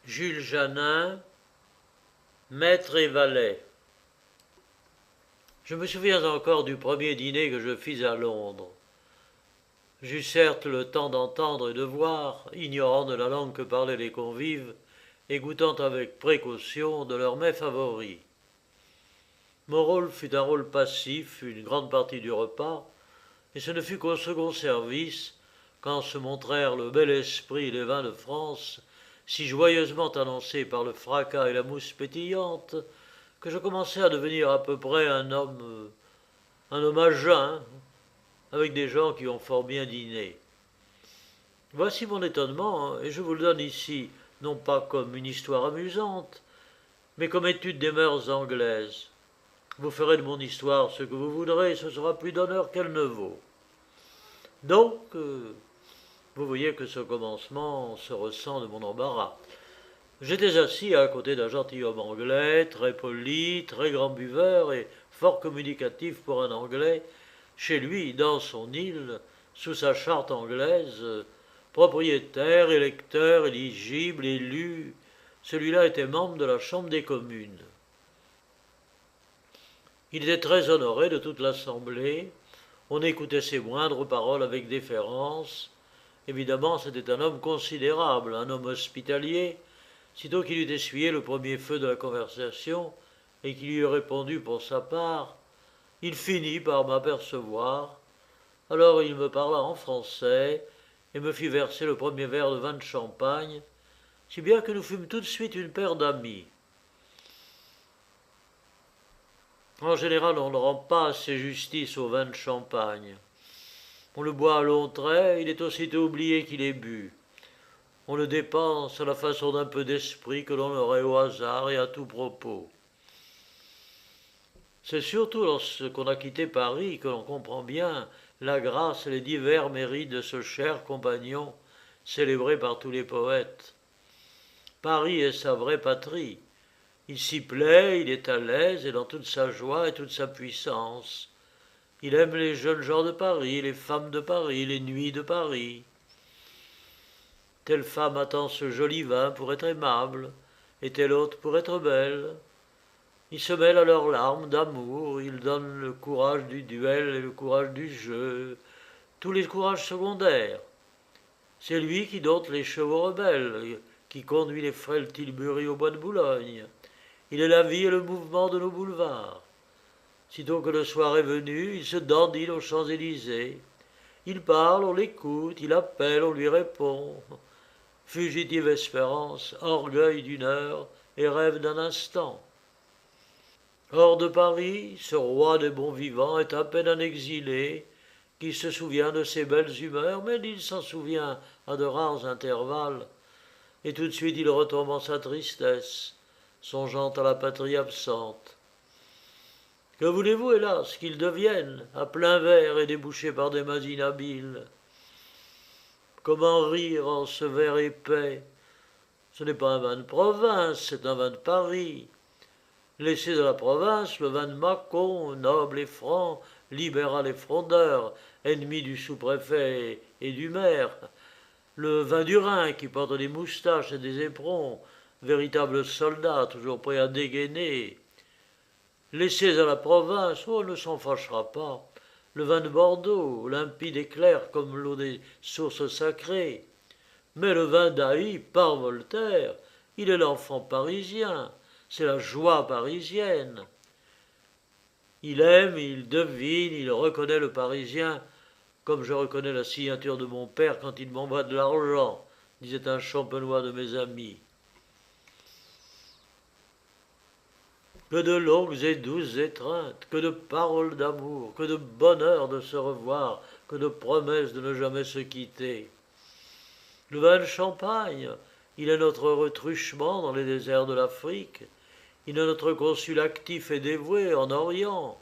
Jules Janin, maître et valet. Je me souviens encore du premier dîner que je fis à Londres. J'eus certes le temps d'entendre et de voir, ignorant de la langue que parlaient les convives, et goûtant avec précaution de leurs mets favoris. Mon rôle fut un rôle passif une grande partie du repas, et ce ne fut qu'au second service, quand se montrèrent le bel esprit et les vins de France, si joyeusement annoncés par le fracas et la mousse pétillante, que je commençai à devenir à peu près un homme à jeun, avec des gens qui ont fort bien dîné. Voici mon étonnement, et je vous le donne ici, non pas comme une histoire amusante, mais comme étude des mœurs anglaises. Vous ferez de mon histoire ce que vous voudrez, ce sera plus d'honneur qu'elle ne vaut. Donc, vous voyez que ce commencement se ressent de mon embarras. J'étais assis à côté d'un gentilhomme anglais, très poli, très grand buveur et fort communicatif pour un Anglais, chez lui, dans son île, sous sa charte anglaise, propriétaire, électeur, éligible, élu. Celui-là était membre de la Chambre des communes. Il était très honoré de toute l'Assemblée. On écoutait ses moindres paroles avec déférence. Évidemment, c'était un homme considérable, un homme hospitalier. Sitôt qu'il eut essuyé le premier feu de la conversation et qu'il y eut répondu pour sa part, il finit par m'apercevoir. Alors il me parla en français et me fit verser le premier verre de vin de champagne, si bien que nous fûmes tout de suite une paire d'amis. En général, on ne rend pas assez justice au vin de champagne. On le boit à longs traits, il est aussitôt oublié qu'il est bu. On le dépense à la façon d'un peu d'esprit que l'on aurait au hasard et à tout propos. C'est surtout lorsqu'on a quitté Paris que l'on comprend bien la grâce et les divers mérites de ce cher compagnon célébré par tous les poètes. Paris est sa vraie patrie. Il s'y plaît, il est à l'aise et dans toute sa joie et toute sa puissance. Il aime les jeunes gens de Paris, les femmes de Paris, les nuits de Paris. Telle femme attend ce joli vin pour être aimable, et telle autre pour être belle. Il se mêle à leurs larmes d'amour, il donne le courage du duel et le courage du jeu, tous les courages secondaires. C'est lui qui dompte les chevaux rebelles, qui conduit les frêles tilburys au bois de Boulogne. Il est la vie et le mouvement de nos boulevards. Sitôt que le soir est venu, il se dandine aux Champs-Élysées. Il parle, on l'écoute, il appelle, on lui répond. Fugitive espérance, orgueil d'une heure et rêve d'un instant. Hors de Paris, ce roi des bons vivants est à peine un exilé qui se souvient de ses belles humeurs, mais il s'en souvient à de rares intervalles, et tout de suite il retombe en sa tristesse, songeant à la patrie absente. Que voulez-vous, hélas, qu'il devienne, à plein verre et débouché par des mains inhabiles? Comment rire en ce verre épais? Ce n'est pas un vin de province, c'est un vin de Paris. Laissez à la province le vin de Mâcon, noble et franc, libéral et frondeur, ennemi du sous-préfet et du maire. Le vin du Rhin qui porte des moustaches et des éperons, véritable soldat toujours prêt à dégainer. Laissez à la province, on ne s'en fâchera pas, le vin de Bordeaux, limpide et clair comme l'eau des sources sacrées. Mais le vin d'Aï, par Voltaire, il est l'enfant parisien, c'est la joie parisienne. Il aime, il devine, il reconnaît le Parisien, comme je reconnais la signature de mon père quand il m'envoie de l'argent, disait un champenois de mes amis. Que de longues et douces étreintes, que de paroles d'amour, que de bonheur de se revoir, que de promesses de ne jamais se quitter. Le vin de champagne, il est notre retruchement dans les déserts de l'Afrique, il est notre consul actif et dévoué en Orient,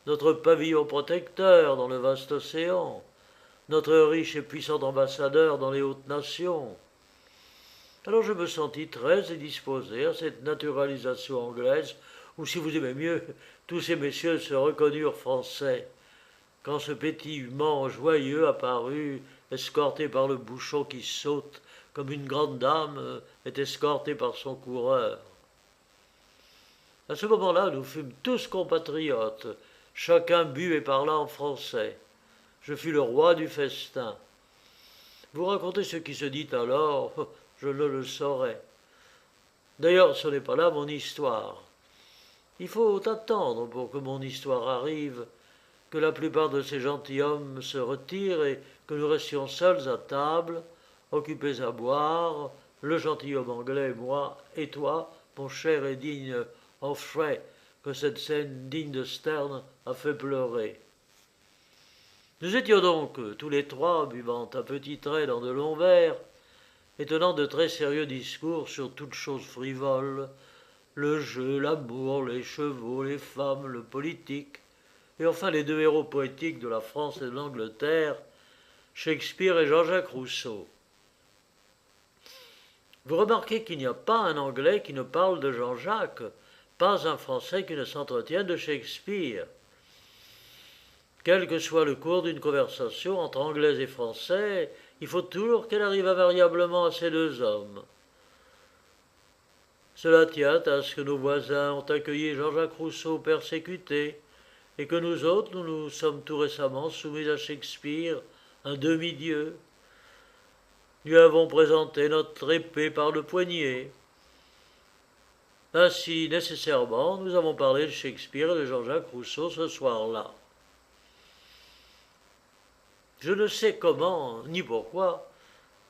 notre pavillon protecteur dans le vaste océan, notre riche et puissant ambassadeur dans les hautes nations. Alors je me sentis très disposé à cette naturalisation anglaise, ou si vous aimez mieux, tous ces messieurs se reconnurent français, quand ce pétillement joyeux apparut, escorté par le bouchon qui saute, comme une grande dame est escortée par son coureur. À ce moment-là, nous fûmes tous compatriotes, chacun but et parla en français. Je fus le roi du festin. Vous racontez ce qui se dit alors, je ne le saurais. D'ailleurs, ce n'est pas là mon histoire. Il faut attendre pour que mon histoire arrive, que la plupart de ces gentilshommes se retirent et que nous restions seuls à table, occupés à boire, le gentilhomme anglais, moi et toi, mon cher et digne Offray, que cette scène digne de Sterne a fait pleurer. Nous étions donc tous les trois buvant à petits traits dans de longs verres, et tenant de très sérieux discours sur toutes choses frivoles, le jeu, l'amour, les chevaux, les femmes, le politique, et enfin les deux héros poétiques de la France et de l'Angleterre, Shakespeare et Jean-Jacques Rousseau. Vous remarquez qu'il n'y a pas un Anglais qui ne parle de Jean-Jacques, pas un Français qui ne s'entretienne de Shakespeare. Quel que soit le cours d'une conversation entre Anglais et Français, il faut toujours qu'elle arrive invariablement à ces deux hommes. Cela tient à ce que nos voisins ont accueilli Jean-Jacques Rousseau persécuté, et que nous autres, nous nous sommes tout récemment soumis à Shakespeare, un demi-dieu. Lui avons présenté notre épée par le poignet. Ainsi, nécessairement, nous avons parlé de Shakespeare et de Jean-Jacques Rousseau ce soir-là. Je ne sais comment, ni pourquoi,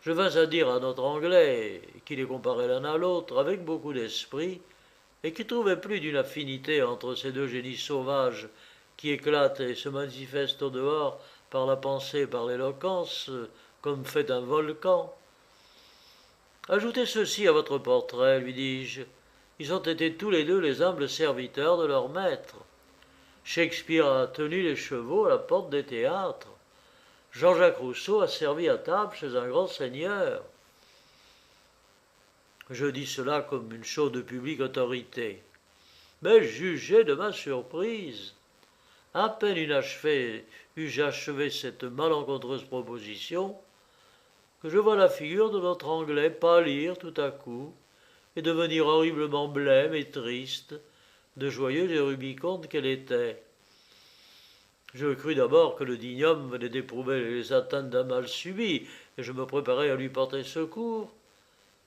je vins à dire à notre Anglais, qui les comparait l'un à l'autre avec beaucoup d'esprit, et qui trouvait plus d'une affinité entre ces deux génies sauvages qui éclatent et se manifestent au dehors par la pensée et par l'éloquence, comme fait un volcan. Ajoutez ceci à votre portrait, lui dis-je. Ils ont été tous les deux les humbles serviteurs de leur maître. Shakespeare a tenu les chevaux à la porte des théâtres. Jean-Jacques Rousseau a servi à table chez un grand seigneur. Je dis cela comme une chose de publique autorité. Mais jugez de ma surprise. À peine eus-je achevé cette malencontreuse proposition, que je vois la figure de notre Anglais pâlir tout à coup et devenir horriblement blême et triste, de joyeuse et rubiconde qu'elle était. Je crus d'abord que le digne homme venait d'éprouver les atteintes d'un mal subi, et je me préparais à lui porter secours,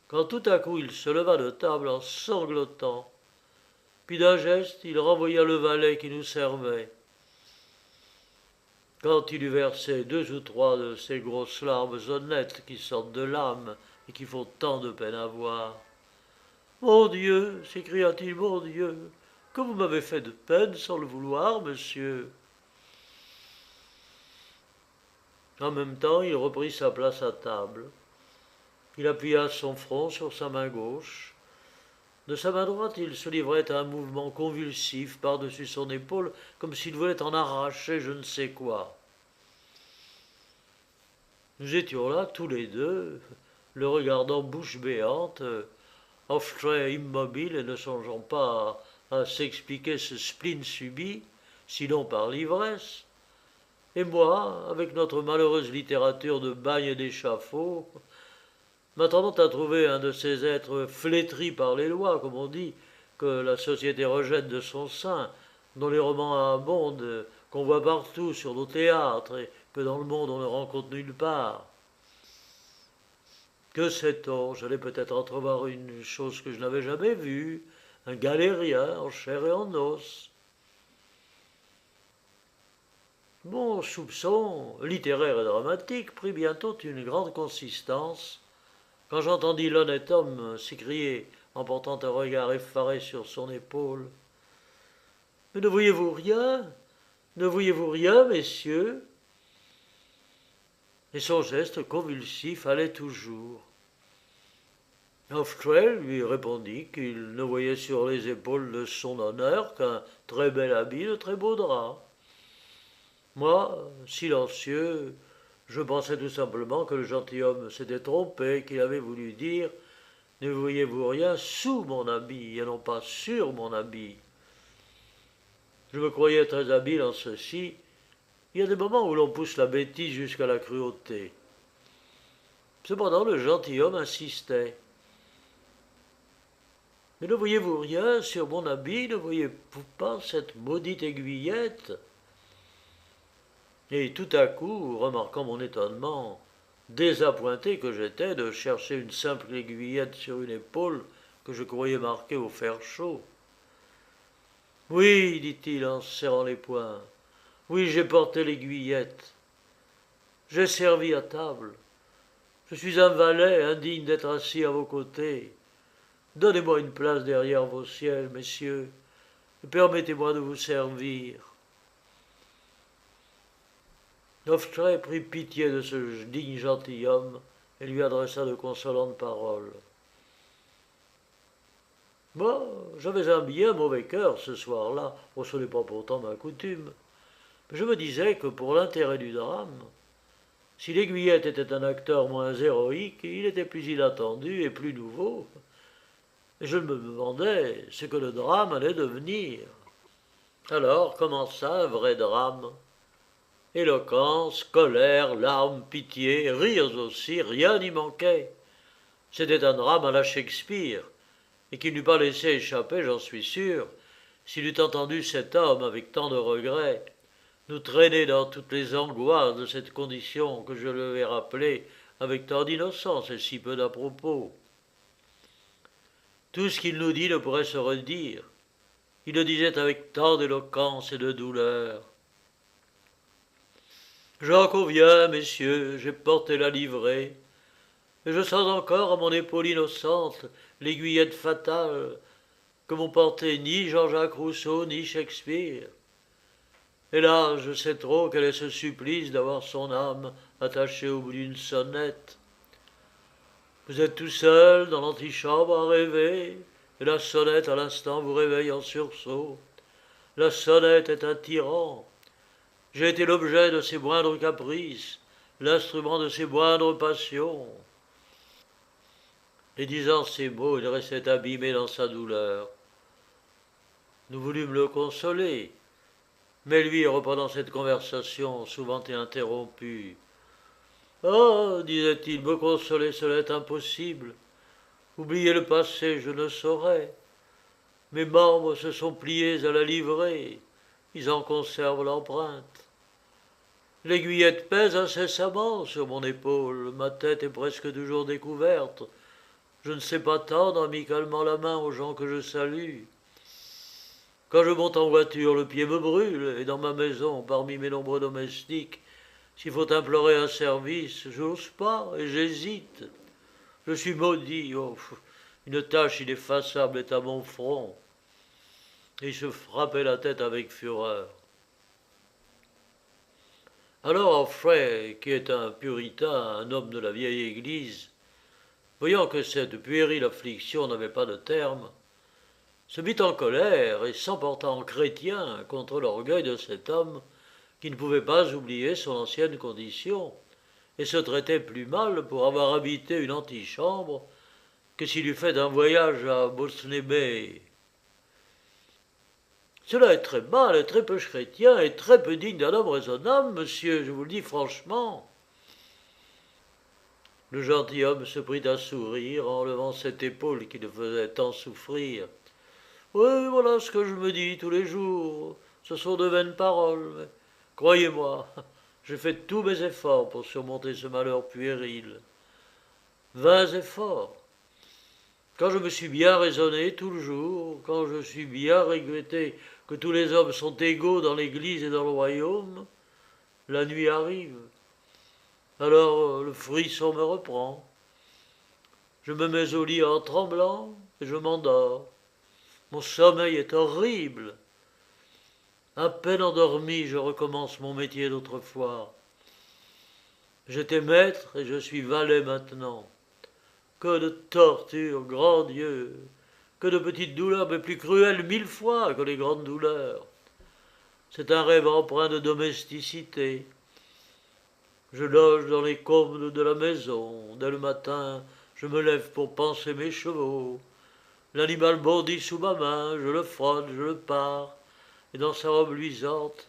quand tout à coup il se leva de table en sanglotant. Puis d'un geste, il renvoya le valet qui nous servait. Quand il eut versé 2 ou 3 de ces grosses larmes honnêtes qui sortent de l'âme et qui font tant de peine à voir. « Mon Dieu !» s'écria-t-il, « mon Dieu ! Que vous m'avez fait de peine sans le vouloir, monsieur !» En même temps, il reprit sa place à table. Il appuya son front sur sa main gauche. De sa main droite, il se livrait à un mouvement convulsif par-dessus son épaule, comme s'il voulait en arracher je ne sais quoi. Nous étions là, tous les deux, le regardant bouche béante, Offray immobile et ne songeant pas à s'expliquer ce spleen subi, sinon par l'ivresse, et moi, avec notre malheureuse littérature de bagne et d'échafaud, m'attendant à trouver un de ces êtres flétris par les lois, comme on dit, que la société rejette de son sein, dont les romans abondent, qu'on voit partout sur nos théâtres, et que dans le monde on ne rencontre nulle part. Que sait-on? J'allais peut-être entrevoir une chose que je n'avais jamais vue, un galérien en chair et en os. Mon soupçon, littéraire et dramatique, prit bientôt une grande consistance, quand j'entendis l'honnête homme s'écrier en portant un regard effaré sur son épaule. « Mais ne voyez-vous rien? Ne voyez-vous rien, messieurs ?» Et son geste convulsif allait toujours. Offray lui répondit qu'il ne voyait sur les épaules de son honneur qu'un très bel habit de très beau drap. Moi, silencieux, je pensais tout simplement que le gentilhomme s'était trompé, qu'il avait voulu dire « Ne voyez-vous rien sous mon habit, et non pas sur mon habit ?» Je me croyais très habile en ceci. Il y a des moments où l'on pousse la bêtise jusqu'à la cruauté. Cependant, le gentilhomme insistait. Mais ne voyez-vous rien sur mon habit? Ne voyez-vous pas cette maudite aiguillette? Et tout à coup, remarquant mon étonnement, désappointé que j'étais de chercher une simple aiguillette sur une épaule que je croyais marquée au fer chaud. Oui, dit-il en serrant les poings, oui, j'ai porté l'aiguillette. J'ai servi à table. Je suis un valet indigne d'être assis à vos côtés. Donnez-moi une place derrière vos sièges, messieurs, et permettez-moi de vous servir. Hofstrait prit pitié de ce digne gentilhomme et lui adressa de consolantes paroles. Moi, j'avais un bien mauvais cœur ce soir-là, ce n'est pas pourtant ma coutume. Je me disais que pour l'intérêt du drame, si l'Aiguillette était un acteur moins héroïque, il était plus inattendu et plus nouveau. Et je me demandais ce que le drame allait devenir. Alors commença un vrai drame. Éloquence, colère, larmes, pitié, rires aussi, rien n'y manquait. C'était un drame à la Shakespeare, et qu'il n'eût pas laissé échapper, j'en suis sûr, s'il eût entendu cet homme avec tant de regret nous traîner dans toutes les angoisses de cette condition que je lui avais rappelée avec tant d'innocence et si peu d'à-propos. Tout ce qu'il nous dit ne pourrait se redire. Il le disait avec tant d'éloquence et de douleur. J'en conviens, messieurs, j'ai porté la livrée, et je sens encore à mon épaule innocente l'aiguillette fatale que m'ont portée ni Jean-Jacques Rousseau ni Shakespeare. Hélas, je sais trop quel est ce supplice d'avoir son âme attachée au bout d'une sonnette. Vous êtes tout seul dans l'antichambre à rêver, et la sonnette à l'instant vous réveille en sursaut. La sonnette est un tyran. J'ai été l'objet de ses moindres caprices, l'instrument de ses moindres passions. Et disant ces mots, il restait abîmé dans sa douleur. Nous voulûmes le consoler, mais lui, reprenant cette conversation souvent interrompue, « Ah, disait-il, me consoler, cela est impossible. Oublier le passé, je ne saurais. Mes membres se sont pliés à la livrée, ils en conservent l'empreinte. L'aiguillette pèse incessamment sur mon épaule, ma tête est presque toujours découverte. Je ne sais pas tendre amicalement la main aux gens que je salue. Quand je monte en voiture, le pied me brûle, et dans ma maison, parmi mes nombreux domestiques, s'il faut implorer un service, j'ose pas et j'hésite. Je suis maudit, oh, une tache ineffaçable est à mon front. » Et il se frappait la tête avec fureur. Alors Offray, qui est un puritain, un homme de la vieille Église, voyant que cette puérile affliction n'avait pas de terme, se mit en colère et s'emporta en chrétien contre l'orgueil de cet homme qui ne pouvait pas oublier son ancienne condition et se traitait plus mal pour avoir habité une antichambre que s'il eût fait un voyage à Bosney Bay. Cela est très mal et très peu chrétien et très peu digne d'un homme raisonnable, monsieur, je vous le dis franchement. Le gentilhomme se prit à sourire en levant cette épaule qui le faisait tant souffrir. Oui, voilà ce que je me dis tous les jours. Ce sont de vaines paroles. Mais croyez-moi, j'ai fait tous mes efforts pour surmonter ce malheur puéril. Vains efforts. Quand je me suis bien raisonné tout le jour, quand je suis bien regretté que tous les hommes sont égaux dans l'Église et dans le royaume, la nuit arrive. Alors le frisson me reprend. Je me mets au lit en tremblant et je m'endors. Mon sommeil est horrible. À peine endormi, je recommence mon métier d'autrefois. J'étais maître et je suis valet maintenant. Que de tortures, grand Dieu! Que de petites douleurs, mais plus cruelles 1000 fois que les grandes douleurs. C'est un rêve empreint de domesticité. Je loge dans les combles de la maison. Dès le matin, je me lève pour panser mes chevaux. L'animal bondit sous ma main, je le frotte, je le pars, et dans sa robe luisante,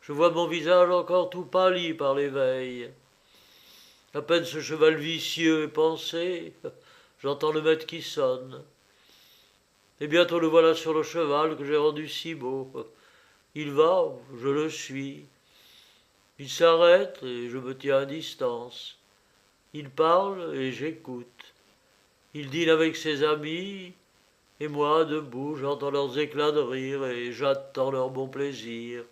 je vois mon visage encore tout pâli par l'éveil. À peine ce cheval vicieux est pansé, j'entends le maître qui sonne. Et bientôt le voilà sur le cheval que j'ai rendu si beau. Il va, je le suis. Il s'arrête et je me tiens à distance. Il parle et j'écoute. Il dîne avec ses amis, et moi, debout, j'entends leurs éclats de rire et j'attends leur bon plaisir.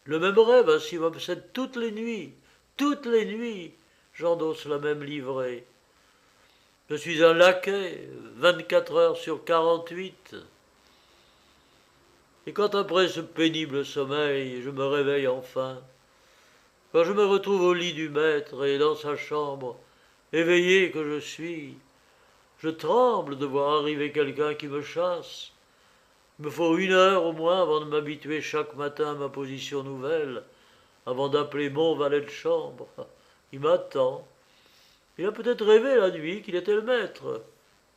Le même rêve ainsi m'obsède toutes les nuits. Toutes les nuits, j'endosse la même livrée. Je suis un laquais, 24 heures sur 48. Et quand après ce pénible sommeil, je me réveille enfin, quand je me retrouve au lit du maître et dans sa chambre, éveillé que je suis, je tremble de voir arriver quelqu'un qui me chasse. Il me faut 1 heure au moins avant de m'habituer chaque matin à ma position nouvelle, avant d'appeler mon valet de chambre. Il m'attend. Il a peut-être rêvé la nuit qu'il était le maître.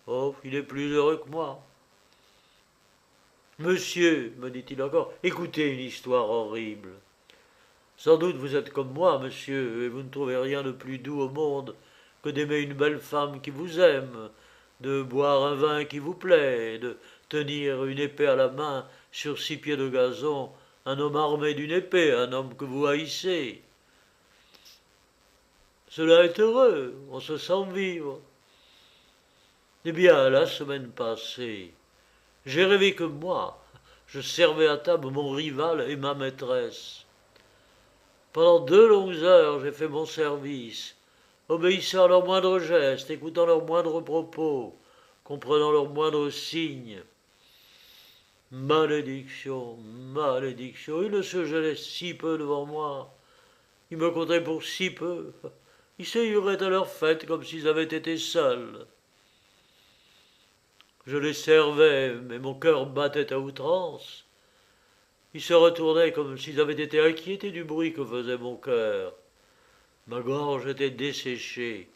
Oh, il est plus heureux que moi. Monsieur, me dit-il encore, écoutez une histoire horrible. Sans doute vous êtes comme moi, monsieur, et vous ne trouvez rien de plus doux au monde que d'aimer une belle femme qui vous aime, de boire un vin qui vous plaît, de tenir une épée à la main sur 6 pieds de gazon, un homme armé d'une épée, un homme que vous haïssez. Cela est heureux, on se sent vivre. Eh bien, la semaine passée, j'ai rêvé que moi, je servais à table mon rival et ma maîtresse. Pendant 2 longues heures, j'ai fait mon service, obéissant à leurs moindres gestes, écoutant leurs moindres propos, comprenant leurs moindres signes. Malédiction, malédiction, ils ne se gênaient si peu devant moi. Ils me comptaient pour si peu. Ils se hurlaient à leur fête comme s'ils avaient été seuls. Je les servais, mais mon cœur battait à outrance. Ils se retournaient comme s'ils avaient été inquiétés du bruit que faisait mon cœur. Ma gorge était desséchée.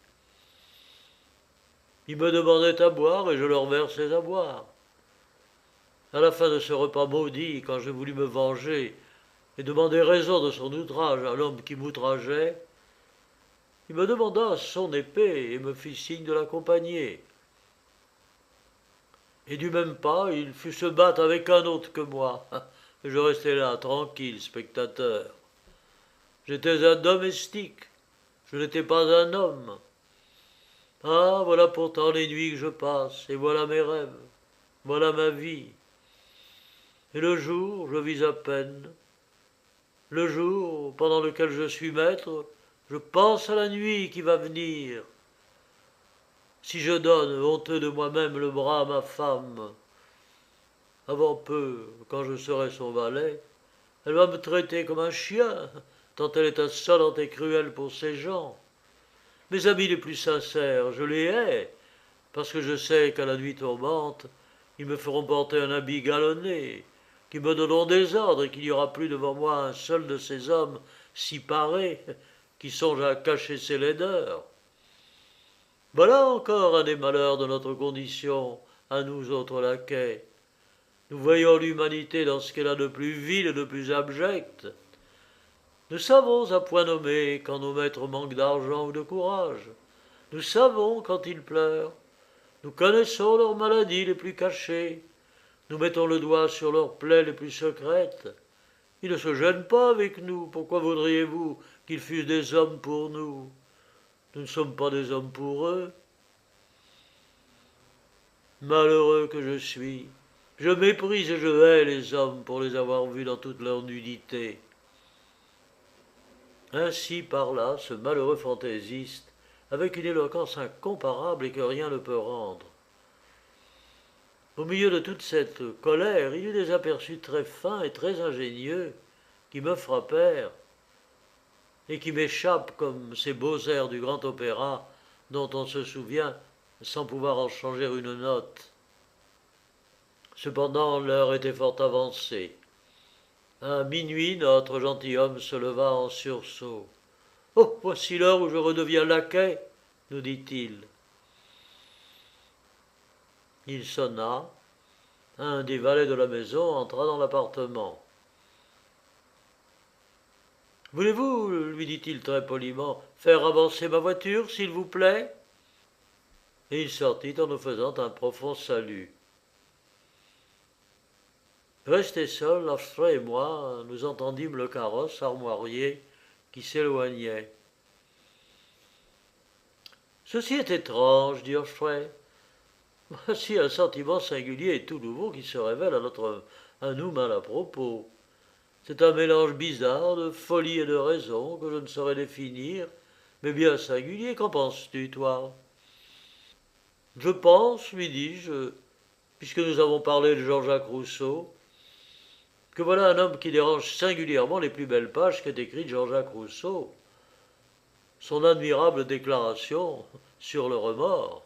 Ils me demandaient à boire et je leur versais à boire. À la fin de ce repas maudit, quand j'ai voulu me venger et demander raison de son outrage à l'homme qui m'outrageait, il me demanda son épée et me fit signe de l'accompagner. Et du même pas, il fut se battre avec un autre que moi. Et je restais là, tranquille, spectateur. J'étais un domestique, je n'étais pas un homme. Ah, voilà pourtant les nuits que je passe, et voilà mes rêves, voilà ma vie. Et le jour, je vis à peine. Le jour, pendant lequel je suis maître, je pense à la nuit qui va venir. Si je donne, honteux de moi-même, le bras à ma femme, avant peu, quand je serai son valet, elle va me traiter comme un chien, tant elle est insolente et cruelle pour ses gens. Mes amis les plus sincères, je les hais, parce que je sais qu'à la nuit tombante, ils me feront porter un habit galonné, qui me donneront des ordres et qu'il n'y aura plus devant moi un seul de ces hommes si parés qui songent à cacher ses laideurs. Voilà encore un des malheurs de notre condition, à nous autres laquais. Nous voyons l'humanité dans ce qu'elle a de plus vil et de plus abject. Nous savons à point nommé quand nos maîtres manquent d'argent ou de courage. Nous savons quand ils pleurent. Nous connaissons leurs maladies les plus cachées. Nous mettons le doigt sur leurs plaies les plus secrètes. Ils ne se gênent pas avec nous. Pourquoi voudriez-vous qu'ils fussent des hommes pour nous? Nous ne sommes pas des hommes pour eux. Malheureux que je suis, je méprise et je hais les hommes pour les avoir vus dans toute leur nudité. Ainsi parla ce malheureux fantaisiste, avec une éloquence incomparable et que rien ne peut rendre. Au milieu de toute cette colère, il y eut des aperçus très fins et très ingénieux qui me frappèrent et qui m'échappent comme ces beaux airs du grand opéra dont on se souvient sans pouvoir en changer une note. Cependant, l'heure était fort avancée. À minuit, notre gentilhomme se leva en sursaut. « Oh, voici l'heure où je redeviens laquais, nous dit-il. Il sonna. Un des valets de la maison entra dans l'appartement. Voulez-vous, lui dit-il très poliment, faire avancer ma voiture, s'il vous plaît? Et il sortit en nous faisant un profond salut. Restés seuls, Geoffrey et moi, nous entendîmes le carrosse armoirier qui s'éloignait. Ceci est étrange, dit Geoffrey. Voici un sentiment singulier et tout nouveau qui se révèle à nous mal à propos. C'est un mélange bizarre de folie et de raison que je ne saurais définir, mais bien singulier. Qu'en penses-tu, toi? Je pense, lui dis-je, puisque nous avons parlé de Jean-Jacques Rousseau, que voilà un homme qui dérange singulièrement les plus belles pages qu'ait écrites Jean-Jacques Rousseau. Son admirable déclaration sur le remords.